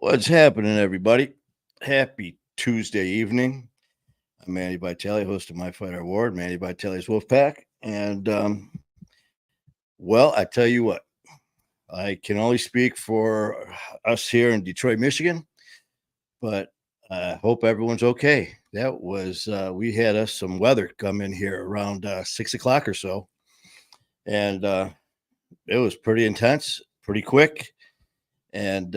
What's happening, everybody? Happy Tuesday evening. I'm Manny Vitale, host of My Fighter Award, Manny Vitale's Wolfpack. And, well, I tell you what, I can only speak for us here in Detroit, Michigan, but I hope everyone's okay. That was, we had us some weather come in here around 6 o'clock or so. And it was pretty intense, pretty quick. And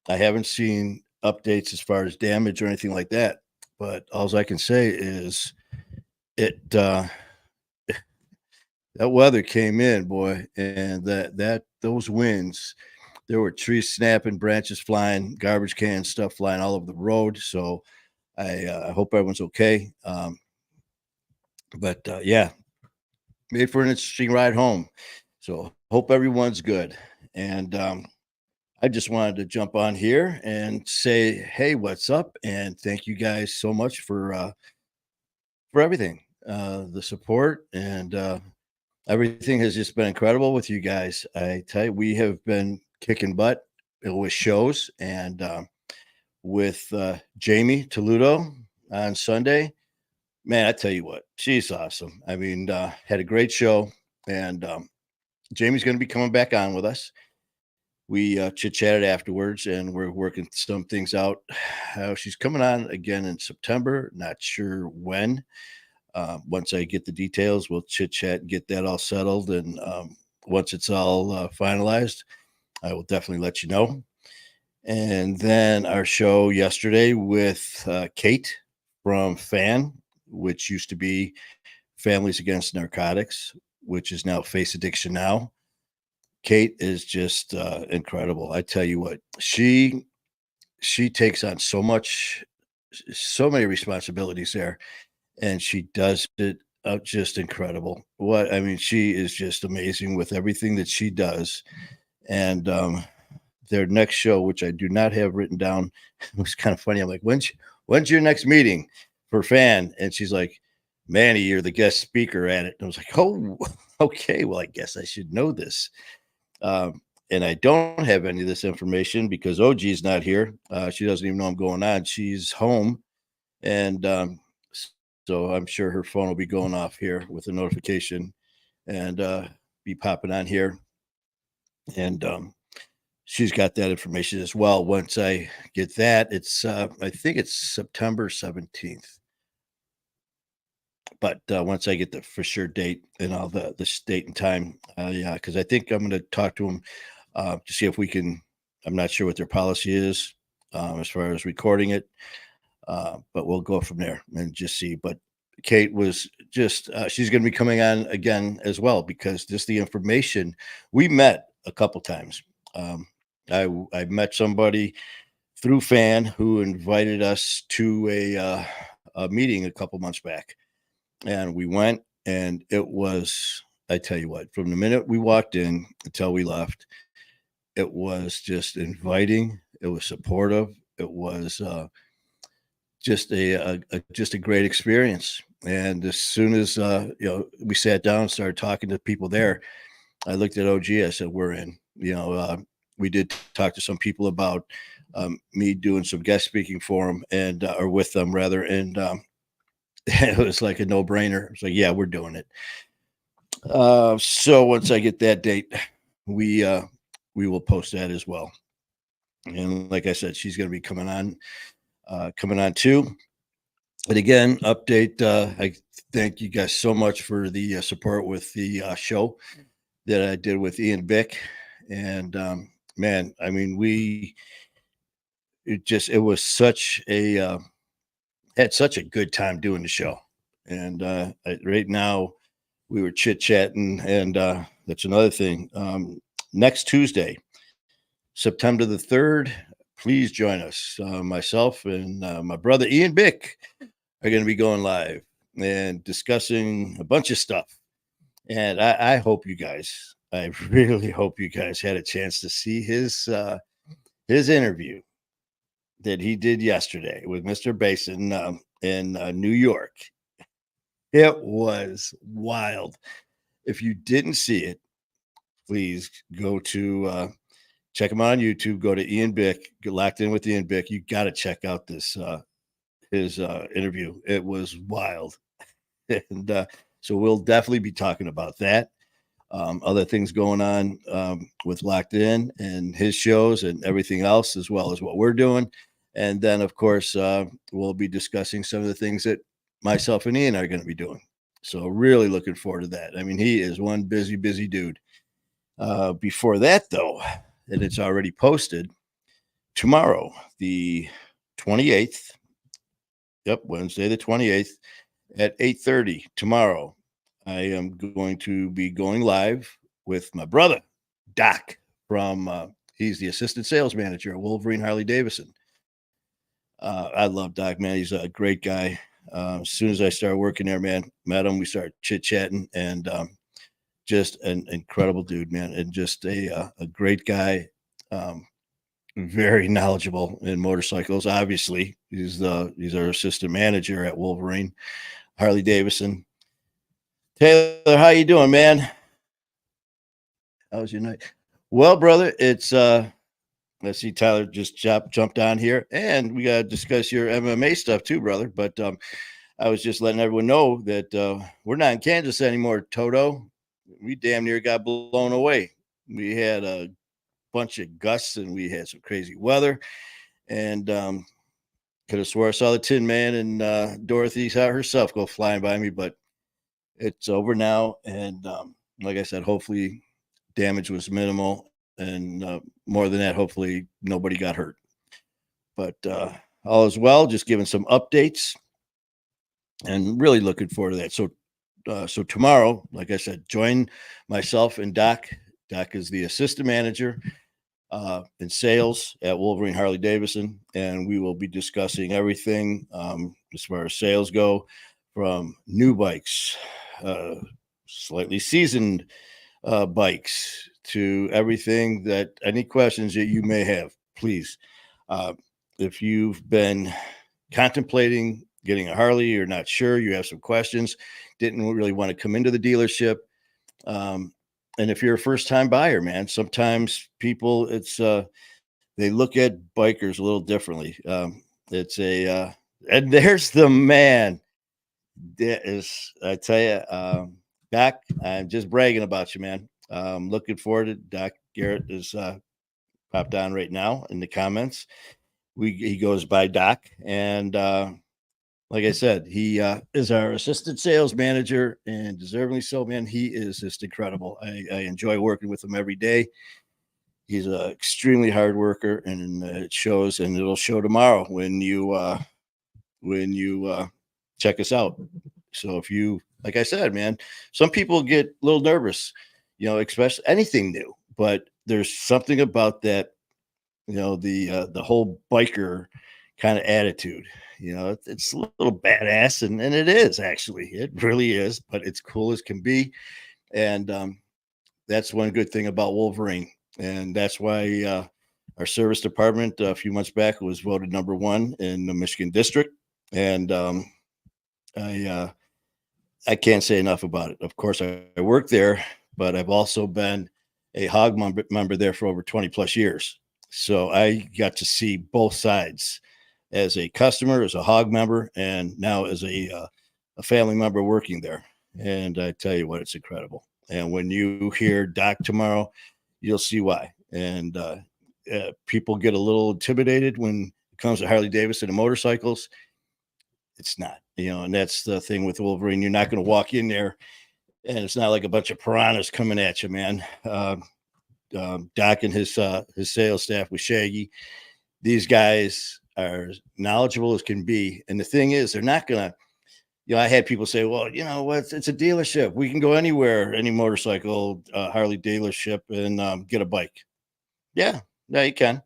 I haven't seen updates as far as damage or anything like that. But all I can say is it that weather came in, boy, and that those winds. There were trees snapping, branches flying, garbage cans, stuff flying all over the road. So I hope everyone's okay. But yeah, made for an interesting ride home. So hope everyone's good. And I just wanted to jump on here and say, hey, what's up? And thank you guys so much for everything, the support and everything has just been incredible with you guys. I tell you, we have been kicking butt with shows and with Jamie Toludo on Sunday. Man, I tell you what, she's awesome. I mean, had a great show, and Jamie's going to be coming back on with us. We chit chatted afterwards, and we're working some things out. She's coming on again in September. Not sure when. Once I get the details, we'll chit chat and get that all settled. And once it's all finalized, I will definitely let you know. And then our show yesterday with Kate from FAN, which used to be Families Against Narcotics, which is now Face Addiction Now. Kate is just incredible. I tell you what, she takes on so many responsibilities there, and she does it just incredible. What I mean, she is just amazing with everything that she does. And their next show, which I do not have written down, was kind of funny. I'm like, when's your next meeting for FAN? And she's like, Manny, you're the guest speaker at it. And I was like, oh, okay. Well, I guess I should know this. And I don't have any of this information because OG's not here. She doesn't even know I'm going on. She's home. And so I'm sure her phone will be going off here with a notification and be popping on here. And she's got that information as well. Once I get that, it's I think it's September 17th. But once I get the for sure date and all the date and time, yeah, because I think I'm going to talk to them to see if we can. I'm not sure what their policy is as far as recording it, but we'll go from there and just see. But Kate was just she's going to be coming on again as well because just the information we met a couple times. I met somebody through FAN who invited us to a meeting a couple months back, and we went, and it was, I tell you what, from the minute we walked in until we left, it was just inviting. It was supportive. It was just a great experience. And as soon as we sat down and started talking to people there, I looked at OG. I said, "We're in." We did talk to some people about me doing some guest speaking for them and or with them rather, and it was like a no brainer. It's like, yeah, we're doing it. So once I get that date, we will post that as well. And like I said, she's going to be coming on too. And again, update. I thank you guys so much for the support with the show that I did with Ian Bick. And man, I mean, it was such a had such a good time doing the show. And right now, we were chit chatting, and that's another thing. Next Tuesday, September the 3rd, please join us. Myself and my brother Ian Bick are going to be going live and discussing a bunch of stuff. And I hope you guys, I really hope you guys had a chance to see his interview that he did yesterday with Mr. Basin in New York. It was wild. If you didn't see it, please go to check him out on YouTube. Go to Ian Bick. Get locked in with Ian Bick. You got to check out this his interview. It was wild, and so we'll definitely be talking about that. Other things going on with Locked In and his shows and everything else, as well as what we're doing. And then, of course, we'll be discussing some of the things that myself and Ian are going to be doing. So really looking forward to that. I mean, he is one busy, busy dude. Before that, though, and it's already posted, tomorrow, the 28th, Wednesday the 28th at 8:30 tomorrow, I am going to be going live with my brother, Doc, from he's the assistant sales manager at Wolverine Harley Davidson. I love Doc, man. He's a great guy. As soon as I started working there, man, met him, we started chit-chatting, and just an incredible dude, man, and just a great guy. Very knowledgeable in motorcycles. Obviously, he's our assistant manager at Wolverine Harley Davidson. Taylor, how you doing, man? How's your night? Well, brother, it's let's see, Tyler just jumped on here, and we got to discuss your MMA stuff too, brother. But I was just letting everyone know that we're not in Kansas anymore, Toto. We damn near got blown away. We had a bunch of gusts, and we had some crazy weather, and could have swore I saw the Tin Man and Dorothy herself go flying by me, but it's over now. And like I said, hopefully damage was minimal, and more than that, hopefully nobody got hurt. But all is well. Just giving some updates, and really looking forward to that. So tomorrow, like I said, join myself and Doc. Doc is the assistant manager in sales at Wolverine Harley Davidson, and we will be discussing everything as far as sales go, from new bikes, slightly seasoned bikes, to everything that any questions that you may have. Please, if you've been contemplating getting a Harley, you're not sure, you have some questions, didn't really want to come into the dealership, and if you're a first-time buyer, man, sometimes people, it's they look at bikers a little differently. It's a and there's the man. That is, I tell you, Doc, I'm just bragging about you, man. Looking forward to Doc Garrett is popped on right now in the comments. He goes by Doc, and like I said, he is our assistant sales manager, and deservingly so, man. He is just incredible. I enjoy working with him every day. He's an extremely hard worker, and it shows, and it'll show tomorrow when you check us out. So if you, like I said, man, some people get a little nervous, especially anything new, but there's something about that, the whole biker kind of attitude. It's a little badass, and it is, actually, it really is, but it's cool as can be. And that's one good thing about Wolverine, and that's why our service department a few months back was voted #1 in the Michigan district. And I can't say enough about it. Of course, I work there, but I've also been a hog member there for over 20 plus years. So I got to see both sides, as a customer, as a hog member, and now as a family member working there. And I tell you what, it's incredible. And when you hear Doc tomorrow, you'll see why. And people get a little intimidated when it comes to Harley Davidson and motorcycles. It's not, and that's the thing with Wolverine. You're not going to walk in there, and it's not like a bunch of piranhas coming at you, man. Doc and his sales staff with Shaggy, these guys are knowledgeable as can be. And the thing is, they're not going to, I had people say, well, what? It's a dealership. We can go anywhere, any motorcycle, Harley dealership, and get a bike. Yeah, you can.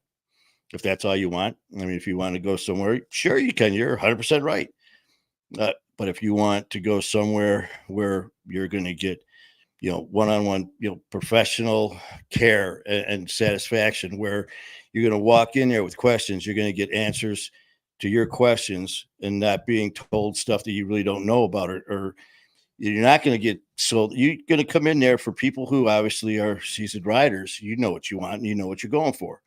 If that's all you want. I mean, if you want to go somewhere, sure, you can. You're 100% right. But if you want to go somewhere where you're going to get, one-on-one, professional care and satisfaction, where you're going to walk in there with questions, you're going to get answers to your questions, and not being told stuff that you really don't know about it, or You're not going to get sold. You're going to come in there for people who obviously are seasoned riders. You know what you want and you know what you're going for.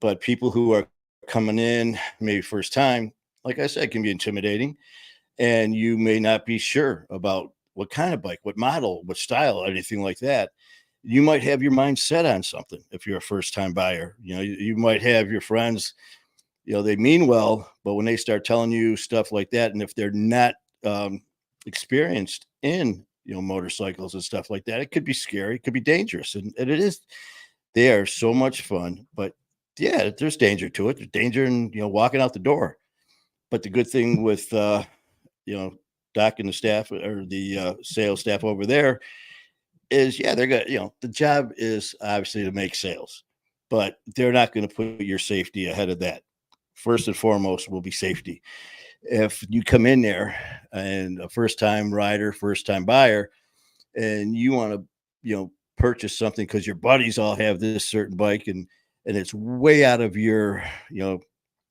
But people who are coming in maybe first time, like I said, can be intimidating. And you may not be sure about what kind of bike, what model, what style, anything like that. You might have your mind set on something if you're a first time buyer. You might have your friends, they mean well, but when they start telling you stuff like that, and if they're not experienced in, motorcycles and stuff like that, it could be scary, it could be dangerous. And it is, they are so much fun, but yeah, there's danger to it. There's danger in, walking out the door. But the good thing with, you know, Doc and the staff or the sales staff over there is, yeah, they're going to, the job is obviously to make sales, but they're not going to put your safety ahead of that. First and foremost will be safety. If you come in there and a first time rider, first time buyer, and you want to, purchase something because your buddies all have this certain bike and it's way out of your,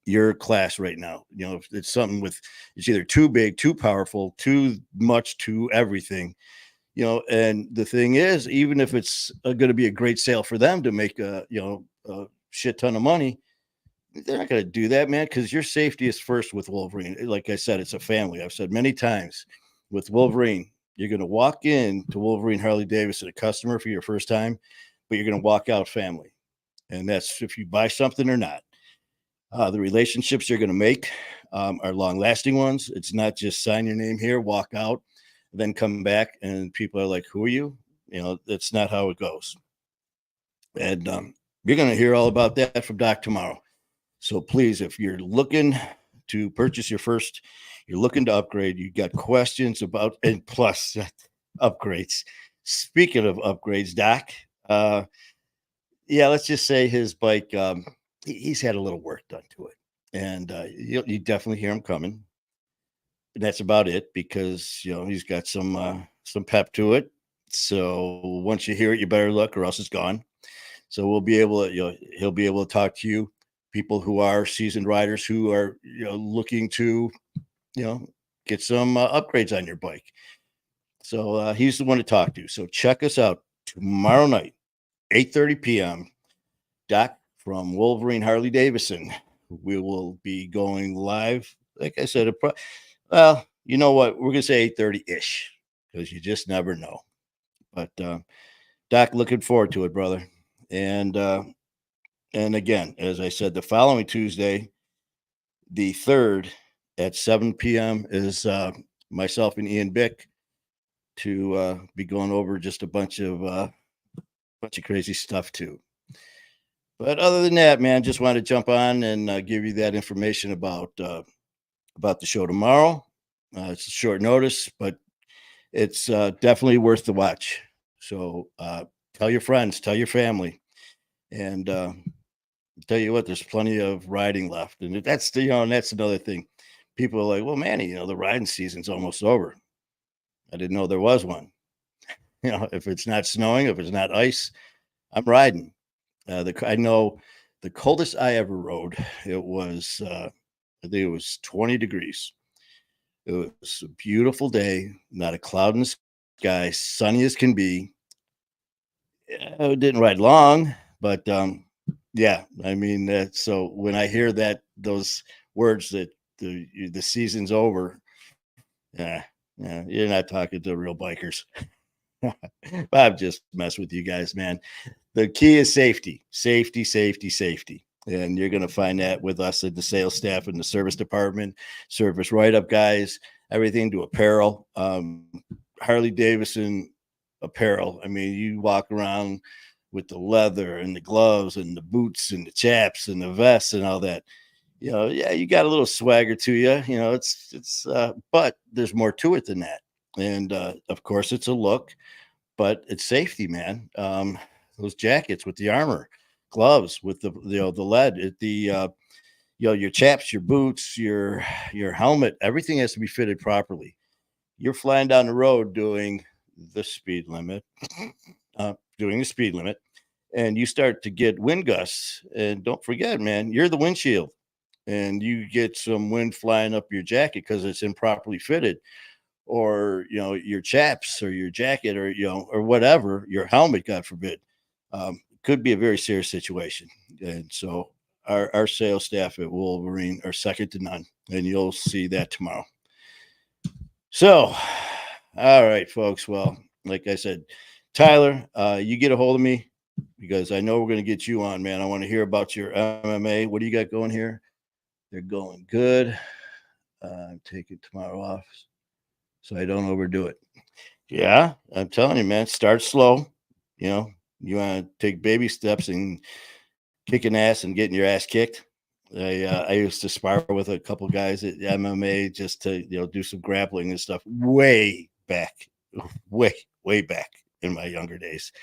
your class right now. If it's something with, it's either too big, too powerful, too much, too everything. And the thing is, even if it's going to be a great sale for them to make a shit ton of money, they're not going to do that, man, because your safety is first with Wolverine. Like I said, it's a family. I've said many times with Wolverine, you're going to walk in to Wolverine Harley Davidson, a customer for your first time, but you're going to walk out family. And that's if you buy something or not. The relationships you're going to make are long lasting ones. It's not just sign your name here, walk out, then come back, and people are like, who are you? That's not how it goes. And you're going to hear all about that from Doc tomorrow. So please, if you're looking to purchase your first, you're looking to upgrade, you got questions about, and plus upgrades. Speaking of upgrades, Doc, yeah, let's just say his bike, he's had a little work done to it. And you definitely hear him coming. And that's about it because, he's got some pep to it. So once you hear it, you better look or else it's gone. So we'll be able to, he'll be able to talk to you, people who are seasoned riders who are, looking to, get some upgrades on your bike. So he's the one to talk to. So check us out tomorrow night, 8:30 p.m. Doc from Wolverine Harley Davidson. We will be going live. Like I said, well, you know what? We're gonna say 8:30-ish because you just never know. But Doc, looking forward to it, brother. And again, as I said, the following Tuesday, the 3rd at 7 p.m. is myself and Ian Bick to be going over just a bunch of crazy stuff too. But other than that, man, just wanted to jump on and give you that information about the show tomorrow. It's a short notice, but it's definitely worth the watch. So tell your friends, tell your family, and tell you what, there's plenty of riding left, and that's and that's another thing. People are like, "Well, Manny, the riding season's almost over." I didn't know there was one. If it's not snowing, if it's not ice, I'm riding. I know the coldest I ever rode, it was I think it was 20 degrees. It was a beautiful day, not a cloud in the sky, sunny as can be. I didn't ride long, but yeah, I mean, so when I hear those words that the season's over, yeah, yeah, you're not talking to real bikers. I'm just messing with you guys, man. The key is safety, safety, safety, safety. And you're going to find that with us at the sales staff and the service department, service write up guys, everything to apparel. Harley Davidson apparel. I mean, you walk around with the leather and the gloves and the boots and the chaps and the vests and all that. Yeah, you got a little swagger to you. But there's more to it than that. And of course, it's a look, but it's safety, man. Those jackets with the armor, gloves with the the lead, your chaps, your boots, your helmet, everything has to be fitted properly. You're flying down the road doing the speed limit, and you start to get wind gusts. And don't forget, man, you're the windshield, and you get some wind flying up your jacket because it's improperly fitted. or your chaps or your jacket or or whatever, your helmet, God forbid, could be a very serious situation. And so our sales staff at Wolverine are second to none, and you'll see that tomorrow. So, all right, folks. Well, like I said, Tyler, you get a hold of me because I know we're going to get you on, man. I want to hear about your MMA. What do you got going here? They're going good. I'm taking tomorrow off so I don't overdo it. Yeah, I'm telling you, man, start slow. You know, you want to take baby steps and kicking ass and getting your ass kicked. I used to spar with a couple guys at MMA just to do some grappling and stuff way back, way back in my younger days.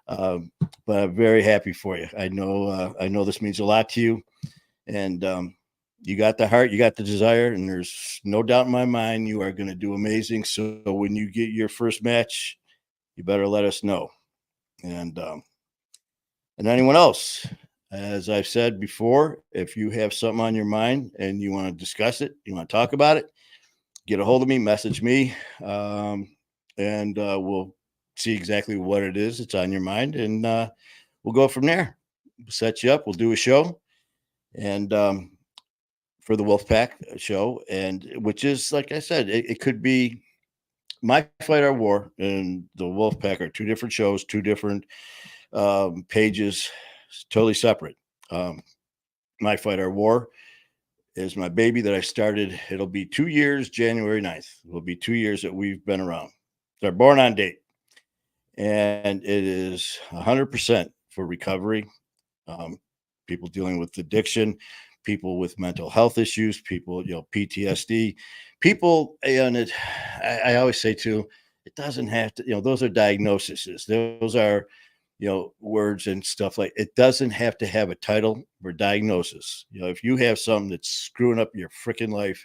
But I'm very happy for you. I know this means a lot to you, and you got the heart, you got the desire, and there's no doubt in my mind you are going to do amazing. So when you get your first match, you better let us know. And anyone else, as I've said before, if you have something on your mind and you want to discuss it, you want to talk about it, get a hold of me, message me, and we'll see exactly what it is that's on your mind, and we'll go from there. We'll set you up. We'll do a show, and for the Wolfpack show, and which is, like I said, it could be My Fight Our War and the Wolfpack are two different shows, two different pages, totally separate. My Fight Our War is my baby that I started. It'll be 2 years, January 9th. It will be 2 years that we've been around. They're born on date. And it is 100% for recovery. People dealing with addiction, people with mental health issues, people, PTSD, people, and I always say too, it doesn't have to, those are diagnoses. Those are, words and stuff like it doesn't have to have a title or diagnosis. If you have something that's screwing up your freaking life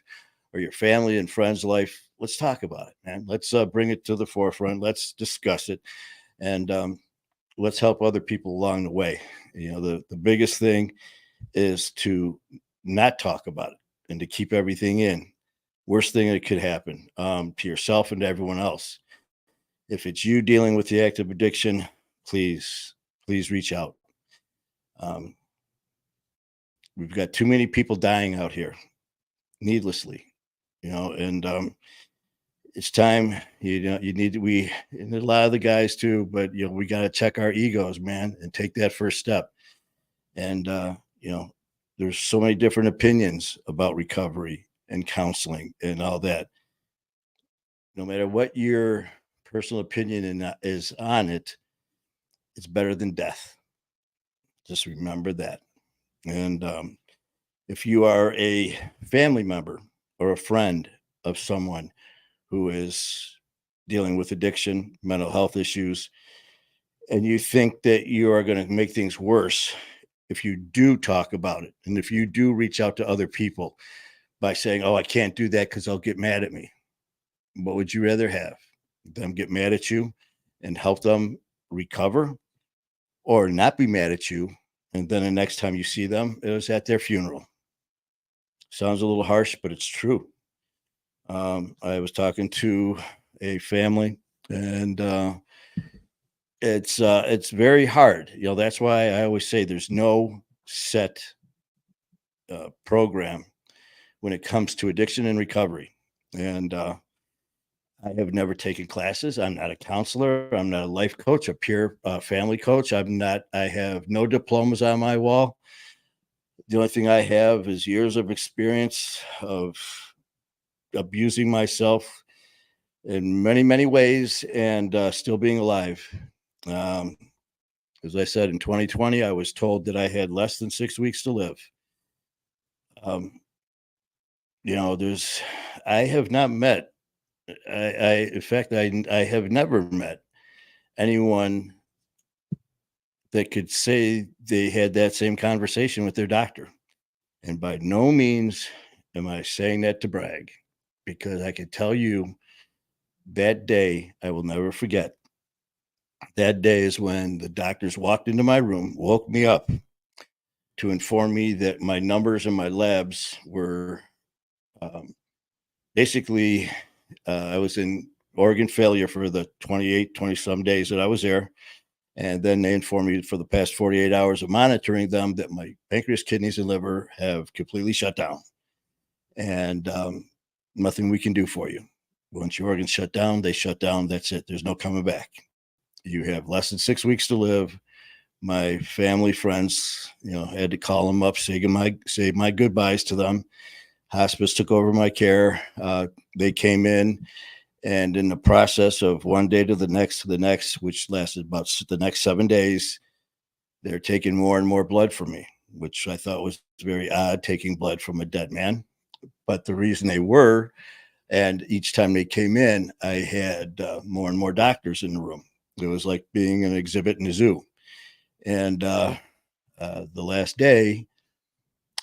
or your family and friends' life, let's talk about it, man. Let's bring it to the forefront. Let's discuss it. And let's help other people along the way. The biggest thing is to not talk about it and to keep everything in. Worst thing that could happen to yourself and to everyone else. If it's you dealing with the active addiction, please reach out. Um, we've got too many people dying out here needlessly, and it's time. You need to, we and a lot of the guys too, but we got to check our egos, man, and take that first step. And there's so many different opinions about recovery and counseling and all that. No matter what your personal opinion is on it, it's better than death. Just remember that. And if you are a family member or a friend of someone who is dealing with addiction, mental health issues, and you think that you are going to make things worse if you do talk about it, and if you do reach out to other people by saying, "Oh, I can't do that because they'll get mad at me," what would you rather have? Them get mad at you and help them recover, or not be mad at you, and then the next time you see them, it was at their funeral? Sounds a little harsh, but it's true. I was talking to a family, and it's very hard. That's why I always say there's no set program when it comes to addiction and recovery. And I have never taken classes. I'm not a counselor. I'm not a life coach, a peer family coach. I'm not. I have no diplomas on my wall. The only thing I have is years of experience of abusing myself in many, many ways, and still being alive. Um, as I said, in 2020, I was told that I had less than 6 weeks to live. Um, there's, I have not met, in fact, I have never met anyone that could say they had that same conversation with their doctor. And by no means am I saying that to brag, because I can tell you that day I will never forget. That day is when the doctors walked into my room, woke me up to inform me that my numbers and my labs were basically I was in organ failure for the 28, 20 some days that I was there. And then they informed me for the past 48 hours of monitoring them that my pancreas, kidneys, and liver have completely shut down. And nothing we can do for you. Once your organs shut down, they shut down. That's it. There's no coming back. You have less than 6 weeks to live. My family, friends, I had to call them up, say my goodbyes to them. Hospice took over my care. They came in, and in the process of one day to the next, which lasted about the next 7 days, they're taking more and more blood from me, which I thought was very odd, taking blood from a dead man. But the reason they were, and each time they came in, I had more and more doctors in the room. It was like being an exhibit in a zoo. And the last day,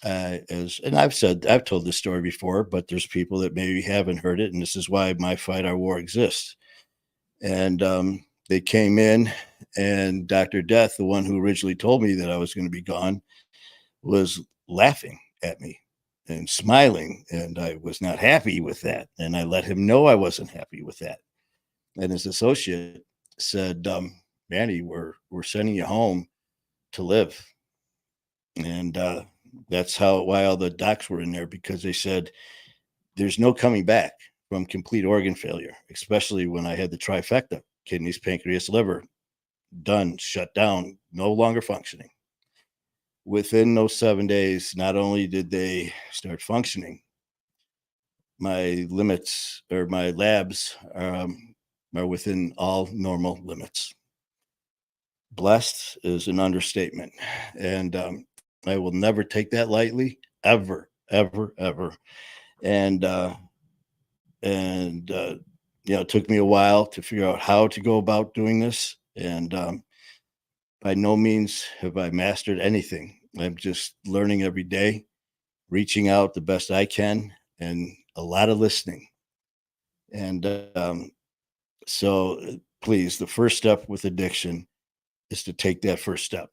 and I've told this story before, but there's people that maybe haven't heard it, and this is why my Fight Our War exists. And they came in, and Dr. Death, the one who originally told me that I was going to be gone, was laughing at me and smiling, and I was not happy with that. And I let him know I wasn't happy with that. And his associate said, Manny, we're sending you home to live. And that's why all the docs were in there, because they said there's no coming back from complete organ failure, especially when I had the trifecta: kidneys, pancreas, liver, done, shut down, no longer functioning. Within those 7 days, not only did they start functioning, my limits, or my labs, are within all normal limits. Blessed is an understatement. And I will never take that lightly, ever, ever, ever. And, uh, and it took me a while to figure out how to go about doing this. And by no means have I mastered anything. I'm just learning every day, reaching out the best I can, and a lot of listening. And so please, the first step with addiction is to take that first step.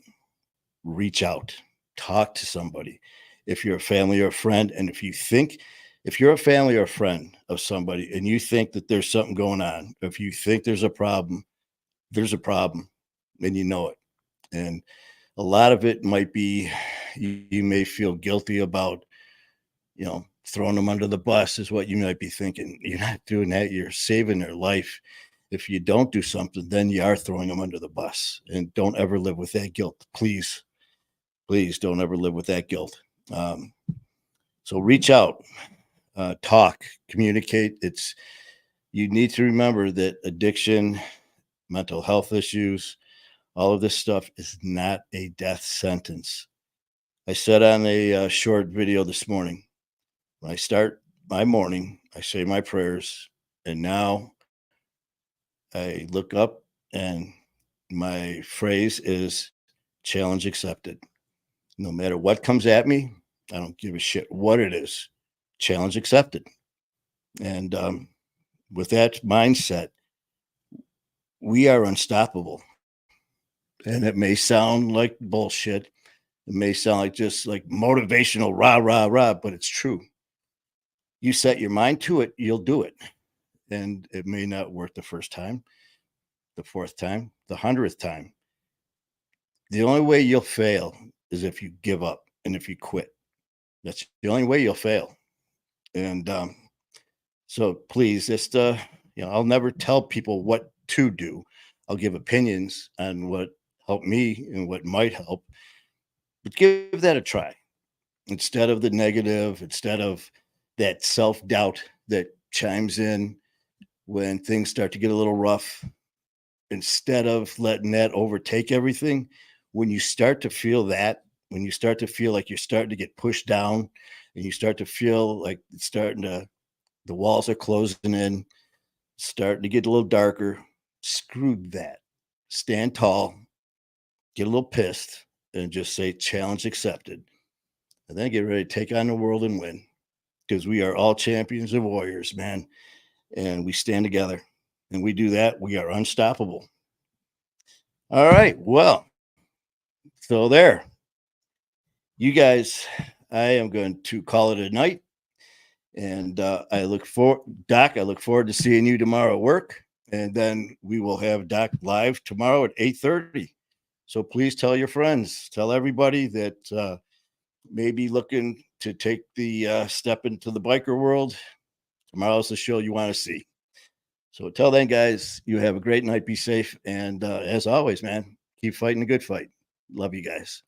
Reach out, talk to somebody. If you're a family or a friend, and if you're a family or a friend of somebody and you think that there's something going on, if you think there's a problem, and you know it. And a lot of it might be, you may feel guilty about, throwing them under the bus is what you might be thinking. You're not doing that. You're saving their life. If you don't do something, then you are throwing them under the bus. And don't ever live with that guilt. Please, please don't ever live with that guilt. Um, so reach out, talk, communicate. You need to remember that addiction, mental health issues, all of this stuff is not a death sentence. I said on a short video this morning, when I start my morning, I say my prayers, and now I look up, and my phrase is challenge accepted. No matter what comes at me, I don't give a shit what it is. Challenge accepted. And with that mindset, we are unstoppable. And it may sound like bullshit. It may sound like just like motivational rah, rah, rah, but it's true. You set your mind to it, you'll do it. And it may not work the first time, the fourth time, the 100th time. The only way you'll fail is if you give up and if you quit. That's the only way you'll fail. And so please, I'll never tell people what to do. I'll give opinions on what helped me and what might help, but give that a try instead of the negative, instead of that self doubt that chimes in when things start to get a little rough. Instead of letting that overtake everything, when you start to feel that, when you start to feel like you're starting to get pushed down, and you start to feel like the walls are closing in, starting to get a little darker, screw that. Stand tall, get a little pissed, and just say challenge accepted. And then get ready to take on the world and win. Because we are all champions and warriors, man. And we stand together. And we do that, we are unstoppable. All right. Well, so there. You guys, I am going to call it a night. And Doc, I look forward to seeing you tomorrow at work. And then we will have Doc live tomorrow at 8:30. So please tell your friends, tell everybody that may be looking to take the step into the biker world. Tomorrow's the show you want to see. So till then, guys, you have a great night. Be safe. And as always, man, keep fighting the good fight. Love you guys.